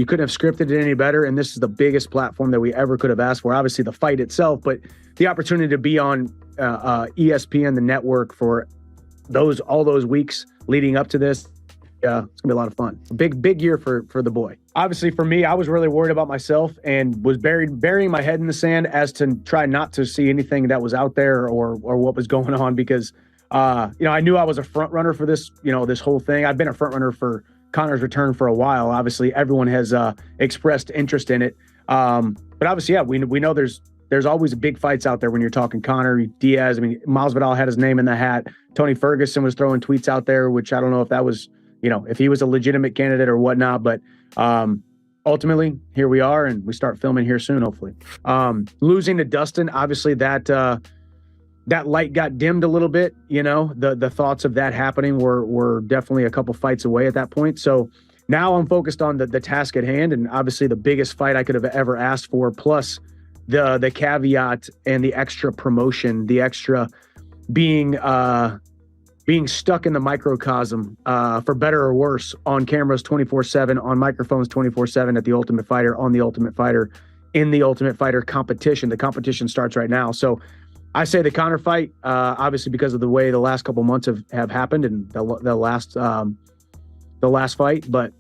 couldn't have scripted it any better. And this is the biggest platform that we ever could have asked for. Obviously the fight itself, but the opportunity to be on ESPN, the network, for all those weeks leading up to this. Yeah, it's gonna be a lot of fun. Big year for the boy. Obviously for me, I was really worried about myself and was burying my head in the sand as to try not to see anything that was out there or what was going on, because I knew I was a front runner for this, this whole thing. I've been a front runner for Conor's return for a while. Obviously everyone has expressed interest in it. But obviously, yeah, we know there's always big fights out there when you're talking Conor, Diaz. I mean, Masvidal had his name in the hat. Tony Ferguson was throwing tweets out there, which I don't know if that was, if he was a legitimate candidate or whatnot, but ultimately here we are and we start filming here soon, hopefully. Losing to Dustin, obviously that light got dimmed a little bit. The thoughts of that happening were definitely a couple fights away at that point. So now I'm focused on the task at hand, and obviously the biggest fight I could have ever asked for, plus the caveat and the extra promotion, the extra being stuck in the microcosm, for better or worse, on cameras 24/7, on microphones 24/7 at The Ultimate Fighter, on The Ultimate Fighter, in The Ultimate Fighter competition. The competition starts right now. So I say the Conor fight, obviously because of the way the last couple months have happened, and the last fight, but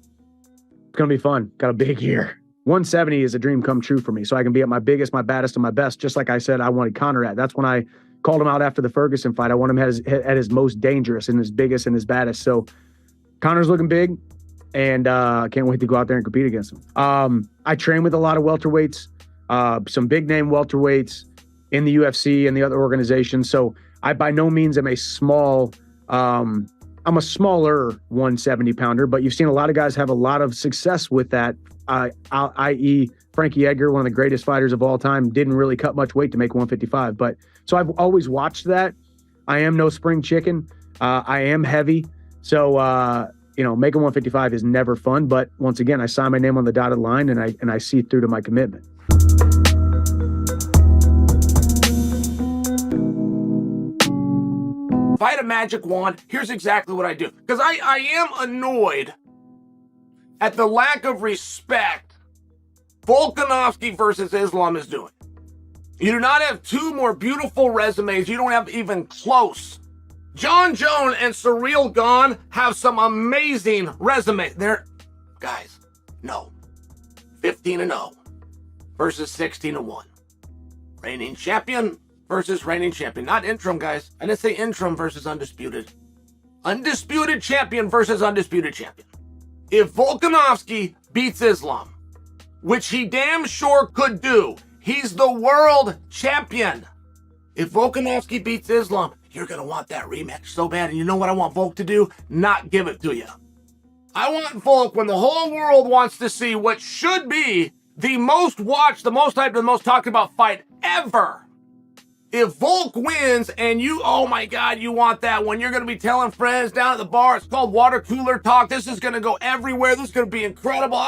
it's going to be fun. Got a big year. 170 is a dream come true for me. So I can be at my biggest, my baddest, and my best, just like I said I wanted Conor at. That's when I called him out after the Ferguson fight. I want him at his most dangerous and his biggest and his baddest. So Conor's looking big, and I can't wait to go out there and compete against him. I train with a lot of welterweights, some big name welterweights in the UFC and the other organizations. So I by no means am a small, I'm a smaller 170 pounder, but you've seen a lot of guys have a lot of success with that, i.e. Frankie Edgar, one of the greatest fighters of all time, didn't really cut much weight to make 155. But so I've always watched that. I am no spring chicken. I am heavy. So, making 155 is never fun. But once again, I sign my name on the dotted line, and I see through to my commitment. If I had a magic wand, here's exactly what I do. Because I am annoyed at the lack of respect Volkanovski versus Islam is doing. You do not have two more beautiful resumes. You don't have even close. John Jones and Ciryl Gane have some amazing resumes. Guys, no. 15-0 versus 16-1. Reigning champion versus reigning champion. Not interim, guys. I didn't say interim versus undisputed. Undisputed champion versus undisputed champion. If Volkanovski beats Islam, which he damn sure could do, he's the world champion. If Volkanovski beats Islam, you're going to want that rematch so bad. And you know what I want Volk to do? Not give it to you. I want Volk, when the whole world wants to see what should be the most watched, the most hyped, the most talked about fight ever. If Volk wins and you, oh my God, you want that one, you're going to be telling friends down at the bar, it's called water cooler talk. This is going to go everywhere. This is going to be incredible.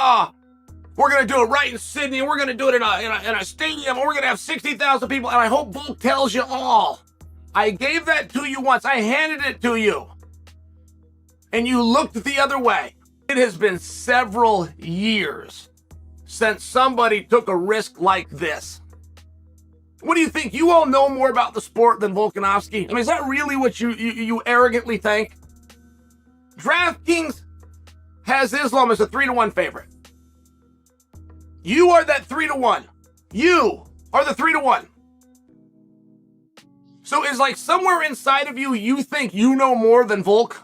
We're going to do it right in Sydney. We're going to do it in a stadium. We're going to have 60,000 people. And I hope Volk tells you all. I gave that to you once. I handed it to you. And you looked the other way. It has been several years since somebody took a risk like this. What do you think? You all know more about the sport than Volkanovski? I mean, is that really what you arrogantly think? DraftKings has Islam as a 3-1 favorite. You are that 3-1. You are the 3-1. So is like somewhere inside of you, you think you know more than Volk?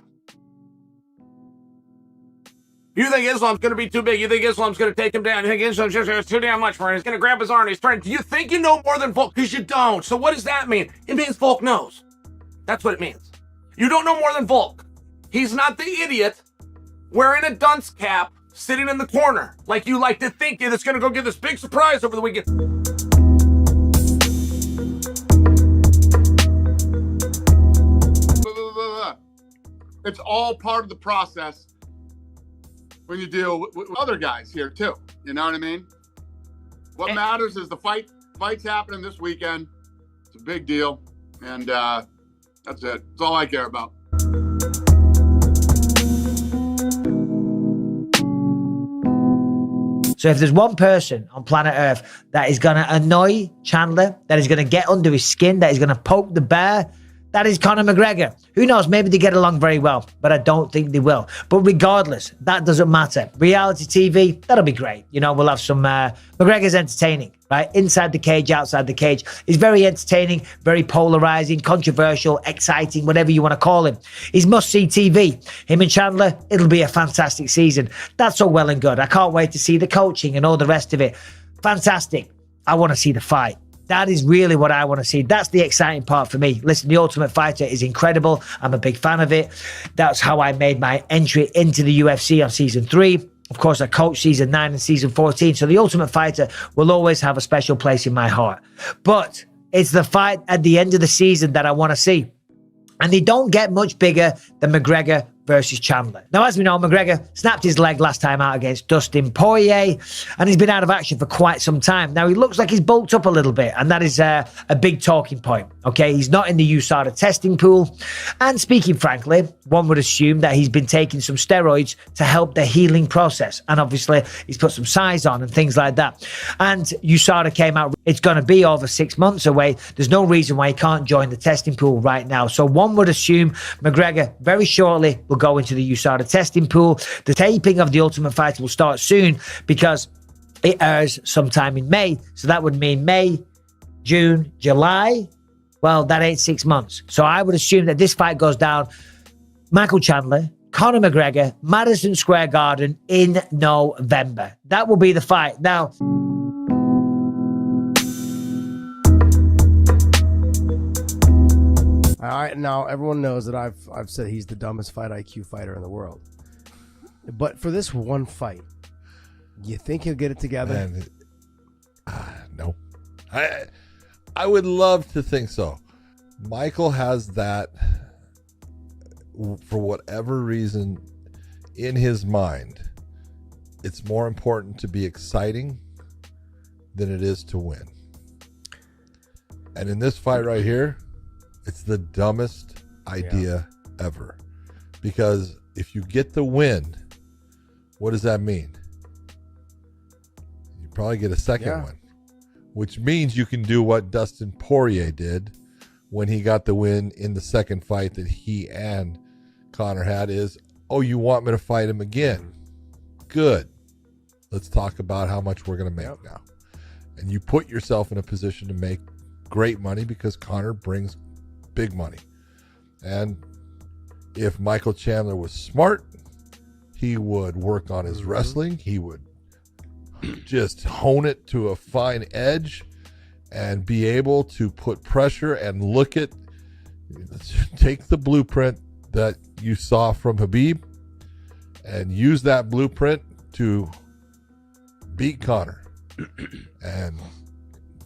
You think Islam's going to be too big. You think Islam's going to take him down. You think Islam's just too damn much for him. He's going to grab his arm and he's trying. Do you think you know more than Volk? Because you don't. So what does that mean? It means Volk knows. That's what it means. You don't know more than Volk. He's not the idiot wearing a dunce cap sitting in the corner like you like to think that's going to go get this big surprise over the weekend. It's all part of the process when you deal with other guys here too. You know what I mean? What matters is the fight's happening this weekend. It's a big deal. And that's it. That's all I care about. So if there's one person on planet Earth that is going to annoy Chandler, that is going to get under his skin, that is going to poke the bear, that is Conor McGregor. Who knows? Maybe they get along very well, but I don't think they will. But regardless, that doesn't matter. Reality TV, that'll be great. You know, we'll have some... McGregor's entertaining, right? Inside the cage, outside the cage. He's very entertaining, very polarizing, controversial, exciting, whatever you want to call him. He's must-see TV. Him and Chandler, it'll be a fantastic season. That's all well and good. I can't wait to see the coaching and all the rest of it. Fantastic. I want to see the fight. That is really what I want to see. That's the exciting part for me. Listen, The Ultimate Fighter is incredible. I'm a big fan of it. That's how I made my entry into the UFC on season 3. Of course, I coached season 9 and season 14. So The Ultimate Fighter will always have a special place in my heart. But it's the fight at the end of the season that I want to see. And they don't get much bigger than McGregor versus Chandler. Now, as we know, McGregor snapped his leg last time out against Dustin Poirier, and he's been out of action for quite some time. Now, he looks like he's bulked up a little bit, and that is a big talking point, okay? He's not in the USADA testing pool, and speaking frankly, one would assume that he's been taking some steroids to help the healing process, and obviously, he's put some size on and things like that. And USADA came out, it's going to be over 6 months away. There's no reason why he can't join the testing pool right now. So one would assume McGregor very shortly will go into the USADA testing pool. The taping of The Ultimate Fighter will start soon because it airs sometime in May. So that would mean May, June, July. Well, that ain't 6 months. So I would assume that this fight goes down. Michael Chandler, Conor McGregor, Madison Square Garden in November. That will be the fight. Now, all right, now everyone knows that I've said he's the dumbest fight IQ fighter in the world. But for this one fight, you think he'll get it together? Man, no. I would love to think so. Michael has that, for whatever reason, in his mind. It's more important to be exciting than it is to win. And in this fight right here, it's the dumbest idea ever. Because if you get the win, what does that mean? You probably get a second one. Which means you can do what Dustin Poirier did when he got the win in the second fight that he and Conor had is, oh, you want me to fight him again? Good. Let's talk about how much we're going to make now. And you put yourself in a position to make great money because Conor brings big money. And if Michael Chandler was smart, he would work on his wrestling. He would just hone it to a fine edge and be able to put pressure and look at, take the blueprint that you saw from Khabib and use that blueprint to beat Conor and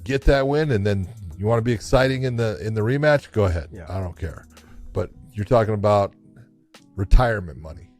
get that win. And then you want to be exciting in the rematch, go ahead. I don't care. But you're talking about retirement money.